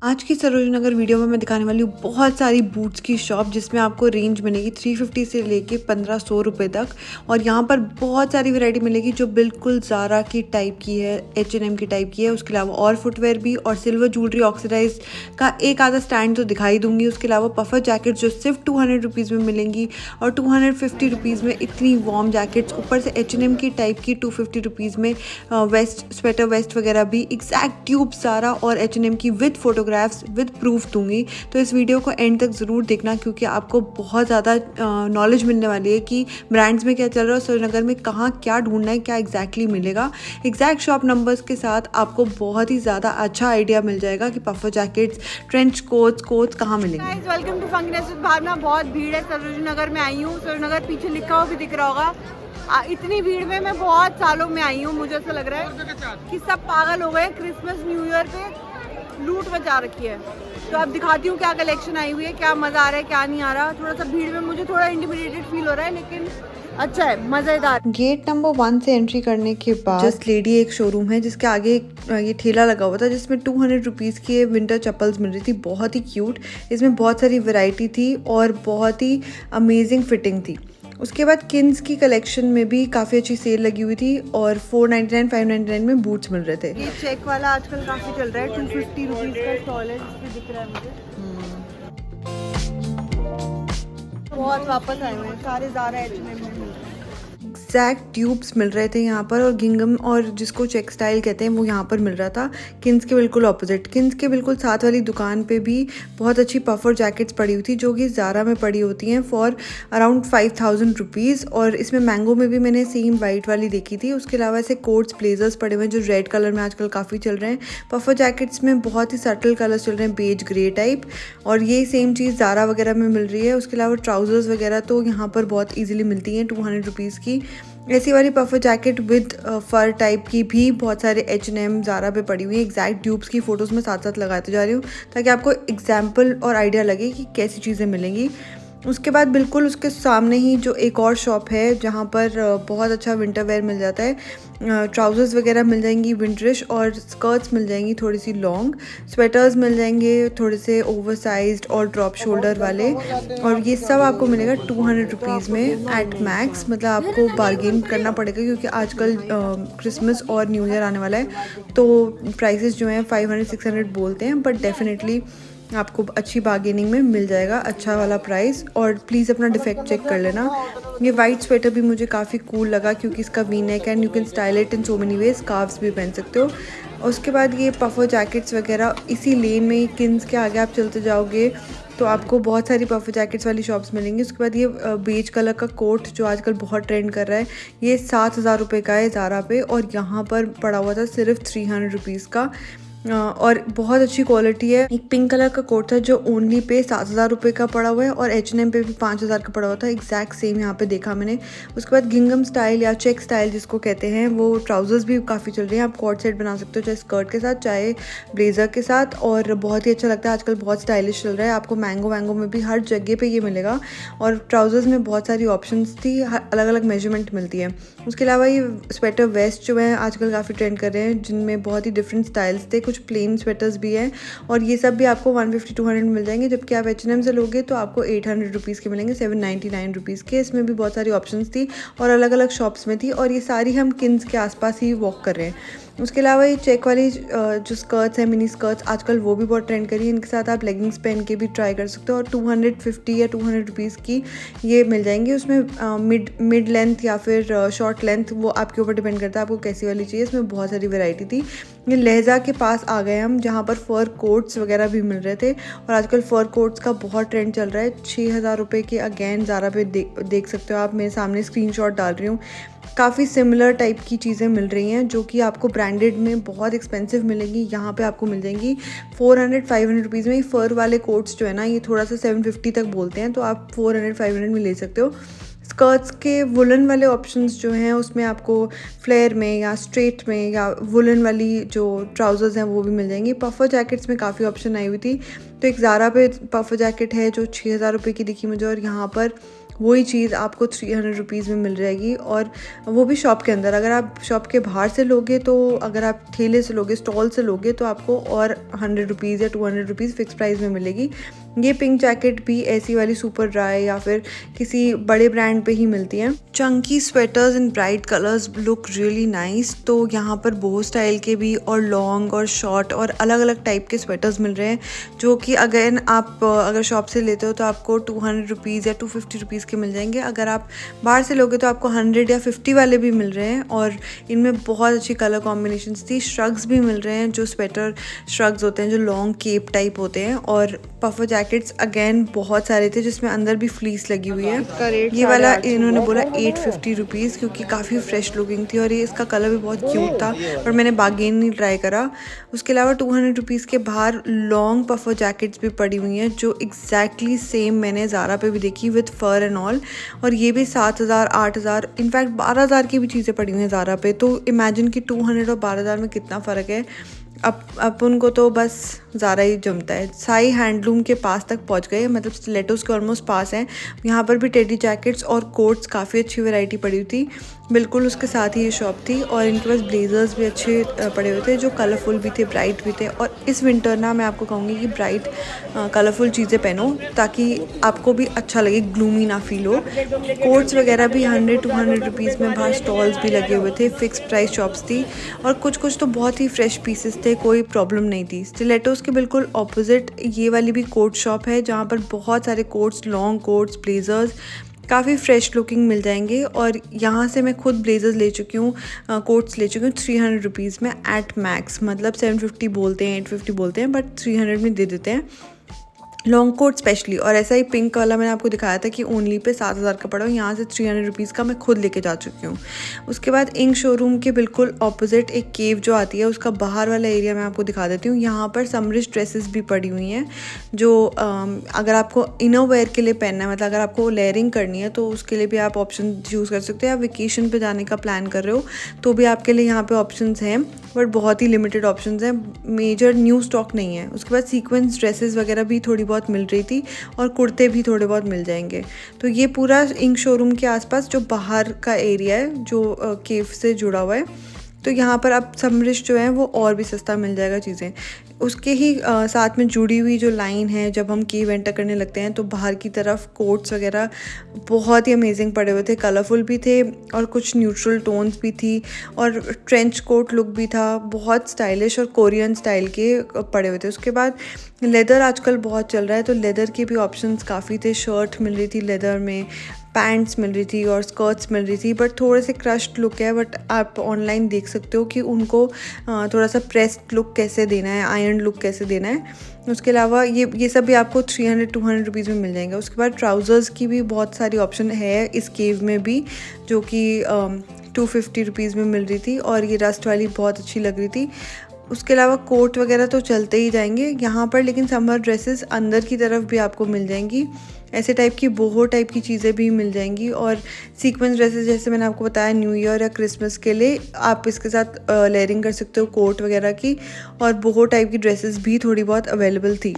आज की सरोज नगर वीडियो में मैं दिखाने वाली हूँ बहुत सारी बूट्स की शॉप जिसमें आपको रेंज मिलेगी 350 से लेके 1500 रुपये तक। और यहाँ पर बहुत सारी वैरायटी मिलेगी जो बिल्कुल ज़ारा की टाइप की है, H&M की टाइप की है। उसके अलावा और फुटवेयर भी और सिल्वर ज्वेलरी ऑक्सीडाइज का एक आधा स्टैंड तो दिखाई दूंगी। उसके अलावा पफर जैकेट जो सिर्फ 200 रुपीज़ में मिलेंगी और 250 रुपीज़ में इतनी वार्म जैकेट्स, ऊपर से H&M की टाइप की 250 रुपीज़ में वेस्ट, स्वेटर वेस्ट वगैरह भी एग्जैक्ट ट्यूब ज़ारा और H&M की विद फोटोग्राफ्स विद प्रूफ दूंगी। तो इस वीडियो को एंड तक ज़रूर देखना क्योंकि आपको बहुत ज़्यादा नॉलेज मिलने वाली है कि ब्रांड्स में क्या चल रहा है, श्रीनगर में कहाँ क्या ढूंढना है, क्या एग्जैक्टली मिलेगा। एग्जैक्ट शॉप नंबर्स के साथ आपको बहुत ही ज़्यादा अच्छा आइडिया मिल जाएगा कि पफर जैकेट्स, ट्रेंच कोट्स कहाँ मिलेंगे। वेलकम टू फंक्शन भावना। बहुत भीड़ है, सरोज नगर में आई हूँ। सरोज नगर पीछे लिखा हुआ भी दिख रहा होगा। इतनी भीड़ में मैं बहुत सालों में आई हूँ। मुझे ऐसा लग रहा है कि सब पागल हो गए। क्रिसमस न्यू ईयर पे लूट मचा रखी है। तो अब दिखाती हूँ क्या कलेक्शन आई हुई है, क्या मज़ा आ रहा है, क्या नहीं आ रहा। थोड़ा सा भीड़ में मुझे थोड़ा इंटिमिडेटेड फील हो रहा है, लेकिन अच्छा है, मज़ेदार। गेट नंबर 1 से एंट्री करने के बाद जस्ट लेडी एक शोरूम है जिसके आगे ये ठेला लगा हुआ था जिसमें 200 रुपीज़ की विंटर चप्पल्स मिल रही थी, बहुत ही क्यूट। इसमें बहुत सारी वैरायटी थी और बहुत ही अमेजिंग फिटिंग थी। उसके बाद किन्स की कलेक्शन में भी काफ़ी अच्छी सेल लगी हुई थी और 499 599 में बूट्स मिल रहे थे। ये चेक वाला आजकल काफ़ी चल रहा है। 250 रुपीज़ का स्टॉल है जिसमें दिख रहा है मुझे। बहुत वापस आए हुए हैं सारे ज़ारा H&M में मिल रहे हैं। एग्जैक्ट ट्यूब्स मिल रहे थे यहाँ पर और गिंगम और जिसको चेक स्टाइल कहते हैं वो यहाँ पर मिल रहा था। किन्स के बिल्कुल ऑपोजिट, किन्स के बिल्कुल साथ वाली दुकान पे भी बहुत अच्छी पफर जैकेट्स पड़ी हुई थी जो कि ज़ारा में पड़ी होती हैं फॉर अराउंड 5000 रुपीज़। और इसमें मैंगो में भी मैंने सेम वाइट वाली देखी थी। उसके अलावा ऐसे कोट्स ब्लेजर्स पड़े हुए हैं जो रेड कलर में आजकल काफ़ी चल रहे हैं। पफर जैकेट्स में बहुत ही सटल कलर्स चल रहे हैं, बेज ग्रे टाइप, और ये सेम चीज़ ज़ारा वगैरह में मिल रही है। उसके अलावा ट्राउजर्स वगैरह तो यहाँ पर बहुत ईजिली मिलती हैं 200 रुपीज़ की। ऐसी वाली puffer jacket with fur type की भी बहुत सारे H&M ज़ारा पे पड़ी हुई है। एग्जैक्ट ट्यूब्स की फ़ोटोज़ में साथ साथ लगाते जा रही हूँ ताकि आपको एग्जाम्पल और आइडिया लगे कि कैसी चीज़ें मिलेंगी। उसके बाद बिल्कुल उसके सामने ही जो एक और शॉप है जहाँ पर बहुत अच्छा विंटर वेयर मिल जाता है। ट्राउज़र्स वगैरह मिल जाएंगी विंटरिश, और स्कर्ट्स मिल जाएंगी थोड़ी सी लॉन्ग, स्वेटर्स मिल जाएंगे थोड़े से ओवरसाइज्ड और ड्रॉप शोल्डर वाले। और ये सब आपको मिलेगा 200 रुपीज़ में एट मैक्स। मतलब आपको बार्गेन करना पड़ेगा क्योंकि आजकल क्रिसमस और न्यू ईयर आने वाला है तो प्राइसेस जो हैं 500-600 बोलते हैं, बट डेफिनेटली आपको अच्छी बार्गेनिंग में मिल जाएगा अच्छा वाला प्राइस। और प्लीज़ अपना डिफेक्ट चेक कर लेना। ये वाइट स्वेटर भी मुझे काफ़ी कूल लगा क्योंकि इसका V neck and you can style it in so many ways, scarfs भी पहन सकते हो। उसके बाद ये पफर जैकेट्स वगैरह इसी लेन में, किन्स के आगे आप चलते जाओगे तो आपको बहुत सारी पफर जैकेट्स वाली शॉप्स मिलेंगी। उसके बाद ये बेज कलर का कोट जो आजकल बहुत ट्रेंड कर रहा है, ये 7000 रुपये का है ज़ारा पे और यहाँ पर पड़ा हुआ था सिर्फ 300 रुपीज़ का। और बहुत अच्छी क्वालिटी है। एक पिंक कलर का कोट था जो ओनली पे 7000 रुपये का पड़ा हुआ है और H&M पे भी 5000 का पड़ा हुआ था, एग्जैक्ट सेम यहाँ पे देखा मैंने। उसके बाद गिंगम स्टाइल या चेक स्टाइल जिसको कहते हैं, वो ट्राउजर्स भी काफ़ी चल रहे हैं। आप कॉर्ड सेट बना सकते हो चाहे स्कर्ट के साथ चाहे ब्लेजर के साथ, और बहुत ही अच्छा लगता है। आजकल बहुत स्टाइलिश चल रहा है। आपको मैंगो में भी हर जगह पे ये मिलेगा। और ट्राउजर्स में बहुत सारी ऑप्शंस थी, अलग अलग मेजरमेंट मिलती है। उसके अलावा ये स्वेटर वेस्ट जो है आजकल काफ़ी ट्रेंड कर रहे हैं जिनमें बहुत ही डिफरेंट स्टाइल्स थे, कुछ प्लेन स्वेटर्स भी हैं और ये सब भी आपको 150-200 में मिल जाएंगे। जबकि आप H&M से लोगे तो आपको 800 रुपीज़ के मिलेंगे, 799 रुपीज़ के। इसमें भी बहुत सारी ऑप्शंस थी और अलग अलग शॉप्स में थी, और ये सारी हम किन्स के आसपास ही वॉक कर रहे हैं। उसके अलावा ये चेक वाली जो स्कर्ट्स हैं, मिनी स्कर्ट्स, आजकल वो भी बहुत ट्रेंड करी है। इनके साथ आप लेगिंग्स पहन के भी ट्राई कर सकते हो और 250 या 200 रुपीज़ की ये मिल जाएंगी। उसमें मिड लेंथ या फिर शॉर्ट लेंथ, वो आपके ऊपर डिपेंड करता है आपको कैसी वाली चाहिए। इसमें बहुत सारी वैरायटी थी। ये लहजा के पास आ गए हम जहाँ पर फ़र कोट्स वगैरह भी मिल रहे थे और आजकल फ़र कोट्स का बहुत ट्रेंड चल रहा है। 6000 रुपये के अगेन ज़ारा पे देख सकते हो आप, मेरे सामने स्क्रीनशॉट डाल रही हूँ। काफ़ी सिमिलर टाइप की चीज़ें मिल रही हैं जो कि आपको ब्रांडेड में बहुत एक्सपेंसिव मिलेंगी। यहाँ पे आपको मिल जाएंगी 400-500 रुपीज़ में। फ़र वाले कोट्स जो है ना, ये थोड़ा सा 750 तक बोलते हैं, तो आप 400-500 में ले सकते हो। स्कर्ट्स के वुलन वाले ऑप्शंस जो हैं उसमें आपको फ्लेयर में या स्ट्रेट में या वुलन वाली जो ट्राउजर्स हैं वो भी मिल जाएंगी। पफर जैकेट्स में काफ़ी ऑप्शन आई हुई थी। तो एक ज़ारा पे पफर जैकेट है जो 6000 रुपये की दिखी मुझे, और यहाँ पर वही चीज़ आपको 300 रुपीज़ में मिल जाएगी, और वो भी शॉप के अंदर। अगर आप शॉप के बाहर से लोगे तो, अगर आप ठेले से लोगे, स्टॉल से लोगे, तो आपको और 100 रुपीज़ या 200 रुपीज़ फिक्स प्राइस में मिलेगी। ये पिंक जैकेट भी ऐसी वाली सुपर ड्राई या फिर किसी बड़े ब्रांड पे ही मिलती हैं। Chunky sweaters in bright colours look really nice. तो यहाँ पर बोहो स्टाइल के भी और लॉन्ग और शॉर्ट और अलग अलग टाइप के स्वेटर्स मिल रहे हैं, जो कि अगेन आप अगर शॉप से लेते हो तो आपको 200 रुपीज़ या 250 रुपीज़ के मिल जाएंगे। अगर आप बाहर से लोगे तो आपको 100 या 50 वाले भी मिल रहे हैं, और इनमें बहुत अच्छी कलर कॉम्बिनेशंस थी। श्रग्स भी मिल रहे हैं, जो स्वेटर श्रग्स होते हैं, जो लॉन्ग केप टाइप होते हैं, और पफर जैकेट्स अगेन बहुत सारे थे जिसमें अंदर भी फ्लीस लगी हुई है। ये वाला इन्होंने बोला 850 रुपीज़, क्योंकि काफ़ी फ्रेश लुकिंग थी और ये इसका कलर भी बहुत क्यूट था, पर मैंने बार्गेन नहीं ट्राई करा। उसके अलावा 200 रुपीज़ के बाहर लॉन्ग पफर जैकेट्स भी पड़ी हुई हैं, जो एग्जैक्टली सेम मैंने ज़ारा पे भी देखी विद फर एंड ऑल, और ये भी 7000, 8000, इनफैक्ट 12000 की भी चीज़ें पड़ी हुई हैं ज़ारा पे। तो इमेजिन कि 200 और 12000 में कितना फ़र्क है। अपन को तो बस ज़ारा ही जमता है। साई हैंडलूम के पास तक पहुंच गए, मतलब स्टिलेटोस के ऑलमोस्ट पास हैं। यहाँ पर भी टेडी जैकेट्स और कोट्स काफ़ी अच्छी वैरायटी पड़ी हुई थी, बिल्कुल उसके साथ ही ये शॉप थी। और इनके पास ब्लेजर्स भी अच्छे पड़े हुए थे, जो कलरफुल भी थे, ब्राइट भी थे। और इस विंटर ना मैं आपको कहूँगी कि ब्राइट कलरफुल चीज़ें पहनो, ताकि आपको भी अच्छा लगे, ग्लूमी ना फील हो। कोट्स वगैरह भी 100-200 रुपीज़ में बाहर स्टॉल्स भी लगे हुए थे, फिक्स प्राइस शॉप्स थी, और कुछ तो बहुत ही फ्रेश पीसेस थे, कोई प्रॉब्लम नहीं थी। स्टिलेटोस के बिल्कुल ऑपोजिट ये वाली भी कोट शॉप है, जहाँ पर बहुत सारे कोट्स, लॉन्ग कोट्स, ब्लेजर्स काफ़ी फ्रेश लुकिंग मिल जाएंगे। और यहाँ से मैं खुद ब्लेजर्स ले चुकी हूँ, कोट्स ले चुकी हूँ 300 रुपीज़ में एट मैक्स, मतलब 750 बोलते हैं, 850 बोलते हैं, बट 300 में दे देते हैं लॉन्ग कोट स्पेशली। और ऐसा ही पिंक वाला मैंने आपको दिखाया था कि ओनली पे 7000 का पड़ा, यहाँ से 300 रुपीज़ का मैं खुद लेके जा चुकी हूँ। उसके बाद इंक शोरूम के बिल्कुल ऑपोजिट एक केव जो आती है, उसका बाहर वाला एरिया मैं आपको दिखा देती हूँ। यहाँ पर समरिश ड्रेसेस भी पड़ी हुई हैं, जो अगर आपको इनर वेयर के लिए पहनना है, मतलब अगर आपको लेयरिंग करनी है, तो उसके लिए भी आप ऑप्शन चूज़ कर सकते हो। या वेकेशन पे जाने का प्लान कर रहे हो तो भी आपके लिए यहाँ पे ऑप्शंस हैं, बट बहुत ही लिमिटेड ऑप्शंस हैं, मेजर न्यू स्टॉक नहीं है। उसके बाद सीक्वेंस ड्रेसेस वगैरह भी थोड़ी बहुत मिल रही थी, और कुर्ते भी थोड़े बहुत मिल जाएंगे। तो ये पूरा इंक शोरूम के आसपास जो बाहर का एरिया है, जो केव से जुड़ा हुआ है, तो यहाँ पर अब समरिश जो है वो और भी सस्ता मिल जाएगा चीज़ें। उसके ही साथ में जुड़ी हुई जो लाइन है, जब हम केव एंटर करने लगते हैं तो बाहर की तरफ कोट्स वगैरह बहुत ही अमेजिंग पड़े हुए थे, कलरफुल भी थे और कुछ न्यूट्रल टोन्स भी थी, और ट्रेंच कोट लुक भी था, बहुत स्टाइलिश और कोरियन स्टाइल के पड़े हुए थे। उसके बाद लेदर आजकल बहुत चल रहा है, तो लेदर के भी ऑप्शंस काफ़ी थे। शर्ट मिल रही थी लेदर में, पैंट्स मिल रही थी और स्कर्ट्स मिल रही थी, बट थोड़े से क्रश्ड लुक है। बट आप ऑनलाइन देख सकते हो कि उनको थोड़ा सा प्रेस्ड लुक कैसे देना है, आयरन लुक कैसे देना है। उसके अलावा ये सब भी आपको 300-200 रुपीज़ में मिल जाएंगे। उसके बाद ट्राउज़र्स की भी बहुत सारी ऑप्शन है इस केव में भी, जो कि 250 रुपीज़ में मिल रही थी, और ये रस्ट वाली बहुत अच्छी लग रही थी। उसके अलावा कोट वगैरह तो चलते ही जाएंगे यहाँ पर, लेकिन समर ड्रेसेस अंदर की तरफ भी आपको मिल जाएंगी। ऐसे टाइप की बोहो टाइप की चीज़ें भी मिल जाएंगी, और सीक्वेंस ड्रेसेस जैसे मैंने आपको बताया न्यू ईयर या क्रिसमस के लिए आप इसके साथ लेयरिंग कर सकते हो कोट वगैरह की, और बोहो टाइप की ड्रेसेस भी थोड़ी बहुत अवेलेबल थी।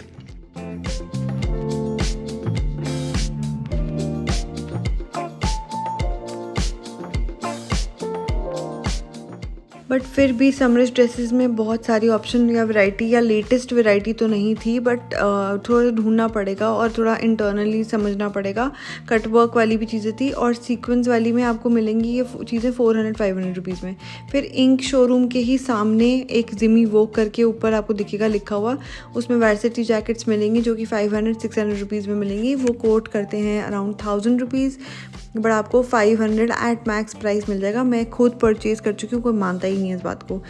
बट फिर भी समरिश ड्रेसेस में बहुत सारी ऑप्शन या वैरायटी या लेटेस्ट वैरायटी तो नहीं थी, बट थोड़ा ढूंढना पड़ेगा और थोड़ा इंटरनली समझना पड़ेगा। कटवर्क वाली भी चीज़ें थी, और सीक्वेंस वाली में आपको मिलेंगी ये चीज़ें 400-500 रुपीज़ में। फिर इंक शोरूम के ही सामने एक जिमी वॉक करके ऊपर आपको दिखेगा लिखा हुआ, उसमें वैरायटी जैकेट्स मिलेंगी जो कि 500-600 रुपीज़ में मिलेंगी। वो कोट करते हैं अराउंड 1000 रुपीज़, बट आपको 500 एट मैक्स प्राइस मिल जाएगा। मैं खुद परचेज़ कर चुकी हूँ, कोई मानता ही नहीं है इस बात को।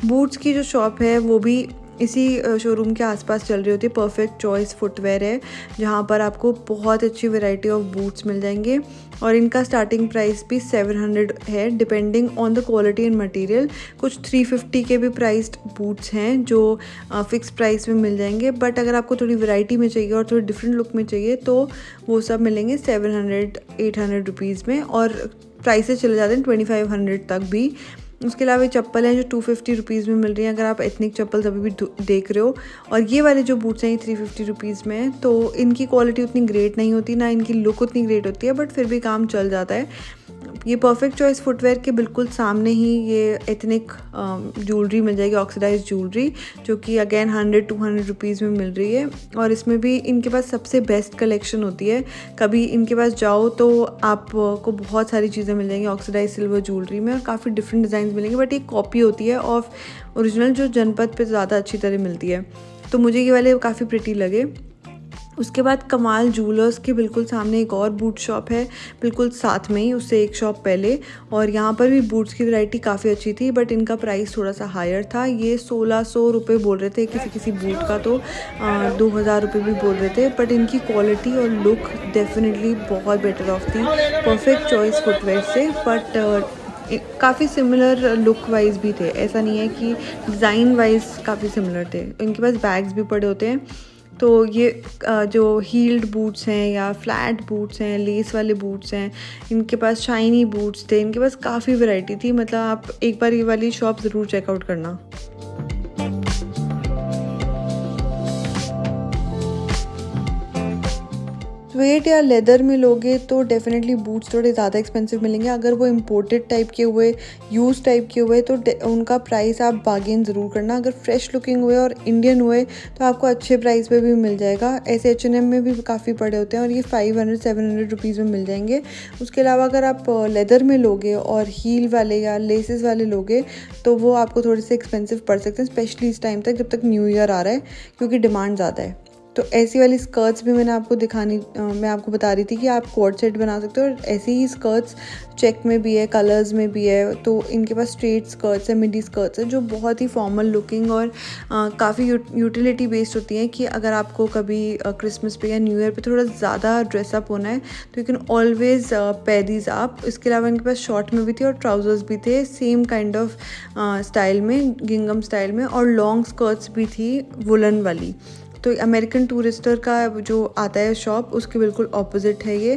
बूट्स की जो शॉप है वो भी इसी शोरूम के आसपास चल रही होती है। परफेक्ट चॉइस फुटवेयर है, जहाँ पर आपको बहुत अच्छी वैरायटी ऑफ बूट्स मिल जाएंगे, और इनका स्टार्टिंग प्राइस भी 700 है, depending on the quality and material. कुछ 350 के भी प्राइस्ड बूट्स हैं जो फिक्स प्राइस में मिल जाएंगे, बट अगर आपको थोड़ी वैरायटी में चाहिए और थोड़ी डिफरेंट लुक में चाहिए तो वो सब मिलेंगे 700-800 रुपीज़ में, और प्राइसेस चले जाते हैं 2500 तक भी। उसके अलावा ये चप्पल हैं जो 250 रुपीज़ में मिल रही हैं अगर आप एथनिक चप्पल अभी भी देख रहे हो। और ये वाले जो बूट्स हैं ये 350 रुपीज़ में हैं। तो इनकी क्वालिटी उतनी ग्रेट नहीं होती, ना इनकी लुक उतनी ग्रेट होती है, बट फिर भी काम चल जाता है। ये परफेक्ट चॉइस फुटवेयर के बिल्कुल सामने ही ये एथनिक ज्वेलरी मिल जाएगी, ऑक्सीडाइज ज्वेलरी, जो कि अगेन 100-200 रुपीज़ में मिल रही है। और इसमें भी इनके पास सबसे बेस्ट कलेक्शन होती है। कभी इनके पास जाओ तो आपको बहुत सारी चीज़ें मिल जाएंगी ऑक्सीडाइज सिल्वर ज्वेलरी में, और काफ़ी डिफरेंट डिज़ाइन मिलेंगे, बट ये कॉपी होती है ऑफ ओरिजिनल जो जनपद पे ज़्यादा अच्छी तरह मिलती है। तो मुझे ये वाले काफ़ी प्रिटी लगे। उसके बाद कमाल जूलर्स के बिल्कुल सामने एक और बूट शॉप है, बिल्कुल साथ में ही, उससे एक शॉप पहले। और यहाँ पर भी बूट्स की वैरायटी काफ़ी अच्छी थी, बट इनका प्राइस थोड़ा सा हायर था। ये 1600 रुपये बोल रहे थे किसी बूट का, तो 2000 रुपये भी बोल रहे थे, बट इनकी क्वालिटी और लुक डेफिनेटली बहुत बेटर ऑफ थी परफेक्ट चॉइस फुटवेयर से। बट काफ़ी सिमिलर लुक वाइज भी थे, ऐसा नहीं है कि डिज़ाइन वाइज काफ़ी सिमिलर थे। इनके पास बैग्स भी पड़े होते हैं। तो ये जो हील्ड बूट्स हैं या फ्लैट बूट्स हैं, लेस वाले बूट्स हैं, इनके पास शाइनी बूट्स थे, इनके पास काफ़ी वैरायटी थी। मतलब आप एक बार ये वाली शॉप ज़रूर चेकआउट करना। स्वेट या लेदर में लोगे तो डेफिनेटली बूट्स थोड़े ज़्यादा एक्सपेंसिव मिलेंगे। अगर वो इम्पोर्टेड टाइप के हुए, यूज टाइप के हुए, तो उनका प्राइस आप बार्गेन ज़रूर करना। अगर फ्रेश लुकिंग हुए और इंडियन हुए तो आपको अच्छे प्राइस पे भी मिल जाएगा। ऐसे H&M में भी काफ़ी पड़े होते हैं और ये 500-700 रुपीज़ में मिल जाएंगे। उसके अलावा अगर आप लेदर में लोगे और हील वाले या लेसेस वाले लोगे तो वो आपको थोड़े से एक्सपेंसिव पड़ सकते हैं, स्पेशली इस टाइम तक जब तक न्यू ईयर आ रहा है, क्योंकि डिमांड ज़्यादा है। तो ऐसी वाली स्कर्ट्स भी मैं आपको बता रही थी कि आप कोट सेट बना सकते हो। और ऐसी ही स्कर्ट्स चेक में भी है, कलर्स में भी है। तो इनके पास स्ट्रेट स्कर्ट्स है, मिडी स्कर्ट्स है, जो बहुत ही फॉर्मल लुकिंग और काफ़ी यूटिलिटी बेस्ड होती हैं कि अगर आपको कभी क्रिसमस पे या न्यू ईयर पे थोड़ा ज़्यादा ड्रेसअप होना है तो you can always pair these आप। इसके अलावा इनके पास शॉर्ट में भी थे और ट्राउजर्स भी थे, सेम काइंड ऑफ स्टाइल में, गिंगम स्टाइल में, और लॉन्ग स्कर्ट्स भी थी वुलन वाली। तो अमेरिकन टूरिस्टर का जो आता है शॉप, उसके बिल्कुल ऑपोजिट है ये।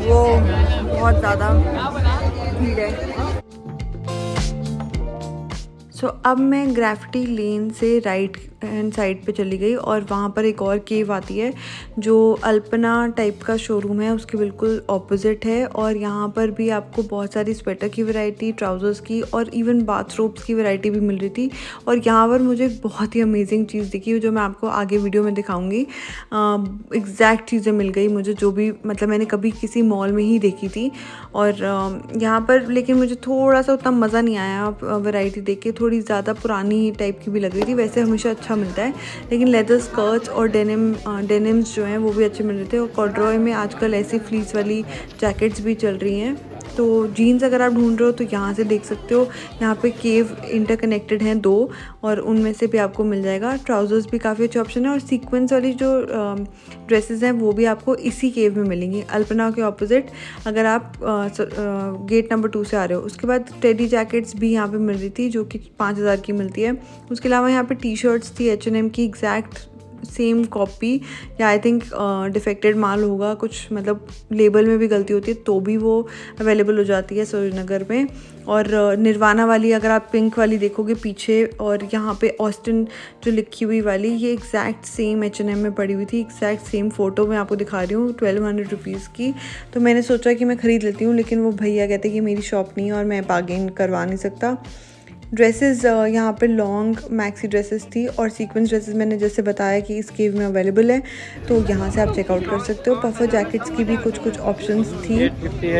वो बहुत ज़्यादा भीड़ है। सो अब मैं ग्रेफिटी लेन से राइट हैंड साइड पे चली गई और वहाँ पर एक और केव आती है जो अल्पना टाइप का शोरूम है, उसके बिल्कुल ऑपोजिट है। और यहाँ पर भी आपको बहुत सारी स्वेटर की वैरायटी, ट्राउज़र्स की और इवन बाथरोब्स की वैरायटी भी मिल रही थी। और यहाँ पर मुझे बहुत ही अमेजिंग चीज़ दिखी जो मैं आपको आगे वीडियो में दिखाऊंगी। एग्जैक्ट चीज़ें मिल गई मुझे जो भी मतलब मैंने कभी किसी मॉल में ही देखी थी। और यहाँ पर लेकिन मुझे थोड़ा सा उतना मज़ा नहीं आया वैरायटी देख के, थोड़ी ज़्यादा पुरानी टाइप की भी लग रही थी। वैसे हमेशा अच्छा मिलता है, लेकिन लेदर स्कर्ट्स और डेनिम्स जो हैं वो भी अच्छे मिल रहे थे। और कॉर्ड्रॉय में आजकल ऐसी फ्लीस वाली जैकेट्स भी चल रही हैं। तो जीन्स अगर आप ढूंढ रहे हो तो यहाँ से देख सकते हो, यहाँ पे केव इंटरकनेक्टेड हैं 2 और उनमें से भी आपको मिल जाएगा। ट्राउज़र्स भी काफ़ी अच्छे ऑप्शन है और सीक्वेंस वाली जो ड्रेसेस हैं वो भी आपको इसी केव में मिलेंगी, अल्पना के ऑपोजिट, अगर आप गेट नंबर 2 से आ रहे हो। उसके बाद टेडी जैकेट्स भी यहाँ पे मिल रही थी जो कि 5000 की मिलती है। उसके अलावा यहाँ पे टी शर्ट्स थी H&M की, एग्जैक्ट सेम कॉपी, या आई थिंक डिफेक्टेड माल होगा कुछ, मतलब लेबल में भी गलती होती है तो भी वो अवेलेबल हो जाती है सूरजनगर में। और निर्वाणा वाली अगर आप पिंक वाली देखोगे पीछे, और यहाँ पे ऑस्टिन जो लिखी हुई वाली, ये एग्जैक्ट सेम H&M में पड़ी हुई थी, एग्जैक्ट सेम फ़ोटो मैं आपको दिखा रही हूँ 1200 रुपीज़ की। तो मैंने सोचा कि मैं ख़रीद लेती हूँ, लेकिन वो भैया कहते कि मेरी शॉप नहीं है और मैं बार्गेन करवा नहीं सकता। ड्रेसेस यहाँ पे लॉन्ग मैक्सी ड्रेसेस थी और सीक्वेंस ड्रेसेस मैंने जैसे बताया कि इस केव में अवेलेबल है, तो यहाँ से आप चेकआउट कर सकते हो। पफर जैकेट्स की भी कुछ ऑप्शंस थी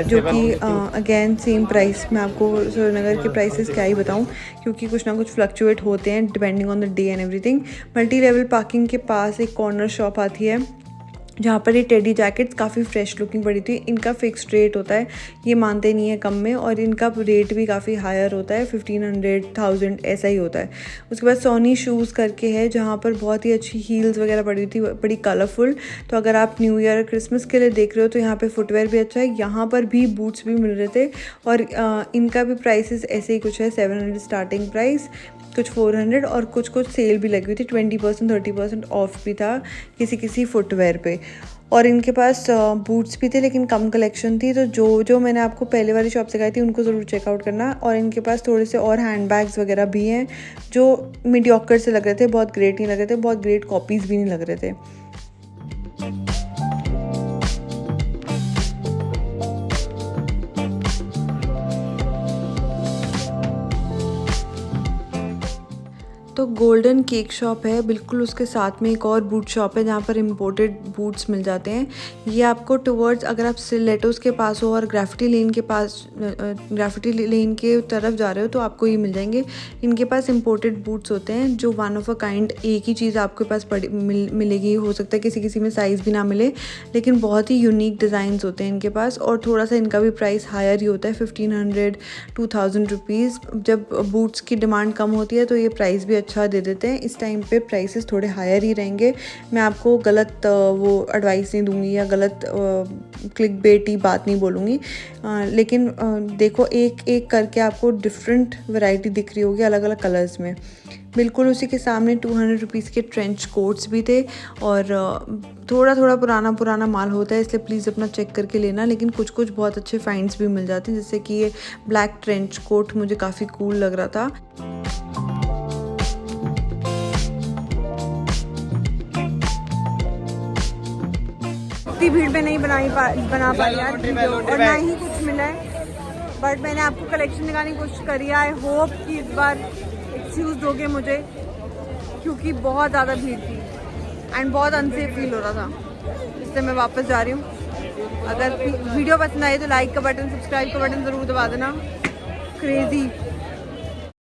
जो कि अगेन सेम प्राइस। मैं आपको सूरजनगर के प्राइसेस क्या ही बताऊँ, क्योंकि कुछ ना कुछ फ्लक्चुएट होते हैं depending on the day and everything. Multi level parking के पास एक कॉर्नर शॉप आती है जहाँ पर ये टेडी जैकेट्स काफ़ी फ्रेश लुकिंग पड़ी थी। इनका फिक्स्ड रेट होता है, ये मानते नहीं है कम में, और इनका रेट भी काफ़ी हायर होता है, 1500-1000 ऐसा ही होता है। उसके बाद सोनी शूज़ करके है जहाँ पर बहुत ही अच्छी हील्स वगैरह पड़ी थी, बड़ी कलरफुल। तो अगर आप न्यू ईयर क्रिसमस के लिए देख रहे हो तो यहाँ पे फुटवेयर भी अच्छा है। यहाँ पर भी बूट्स भी मिल रहे थे और इनका भी प्राइसेस ऐसे ही कुछ है, 700 स्टार्टिंग प्राइस, कुछ 400, और कुछ सेल भी लगी हुई थी, 20% 30% ऑफ भी था किसी फुटवेयर पे। और इनके पास बूट्स भी थे लेकिन कम कलेक्शन थी, तो जो मैंने आपको पहले वाली शॉप से कही थी उनको ज़रूर चेकआउट करना। और इनके पास थोड़े से और हैंड बैग्स वगैरह भी हैं जो मीडियोकर से लग रहे थे, बहुत ग्रेट नहीं लग रहे थे, बहुत ग्रेट कॉपीज़ भी नहीं लग रहे थे। तो गोल्डन केक शॉप है, बिल्कुल उसके साथ में एक और बूट शॉप है जहाँ पर इम्पोर्टेड बूट्स मिल जाते हैं। ये आपको टुवर्ड्स, अगर आप स्टिलेटोस के पास हो और ग्राफिटी लेन के पास, ग्राफिटी लेन के तरफ जा रहे हो तो आपको ये मिल जाएंगे। इनके पास इम्पोर्टेड बूट्स होते हैं जो वन ऑफ अ काइंड, एक ही चीज़ आपके पास मिलेगी। हो सकता है किसी किसी में साइज़ भी ना मिले, लेकिन बहुत ही यूनिक डिज़ाइंस होते हैं इनके पास। और थोड़ा सा इनका भी प्राइस हायर ही होता है, 1500-2000 रुपीज़। जब बूट्स की डिमांड कम होती है तो ये प्राइस भी अच्छा दे देते हैं। इस टाइम पे प्राइसेस थोड़े हायर ही रहेंगे। मैं आपको गलत वो एडवाइस नहीं दूंगी या गलत क्लिक बेटी बात नहीं बोलूँगी, लेकिन देखो एक एक करके आपको डिफरेंट वैरायटी दिख रही होगी अलग अलग कलर्स में। बिल्कुल उसी के सामने 200 रुपीज़ के ट्रेंच कोट्स भी थे। और थोड़ा थोड़ा पुराना माल होता है, इसलिए प्लीज़ अपना चेक करके लेना। लेकिन कुछ बहुत अच्छे फाइंड्स भी मिल जाते हैं, जैसे कि ये ब्लैक ट्रेंच कोट मुझे काफ़ी कूल लग रहा था। इतनी भीड़ में नहीं बना पाई यार वीडियो, और ना ही कुछ मिला है, बट मैंने आपको कलेक्शन दिखाने की कोशिश करी है। आई होप कि इस बार एक्सक्यूज़ दोगे मुझे, क्योंकि बहुत ज़्यादा भीड़ थी एंड बहुत अनसेफ फील हो रहा था, इसलिए मैं वापस जा रही हूँ। अगर वीडियो पसंद आए तो लाइक का बटन, सब्सक्राइब का बटन ज़रूर दबा देना। क्रेज़ी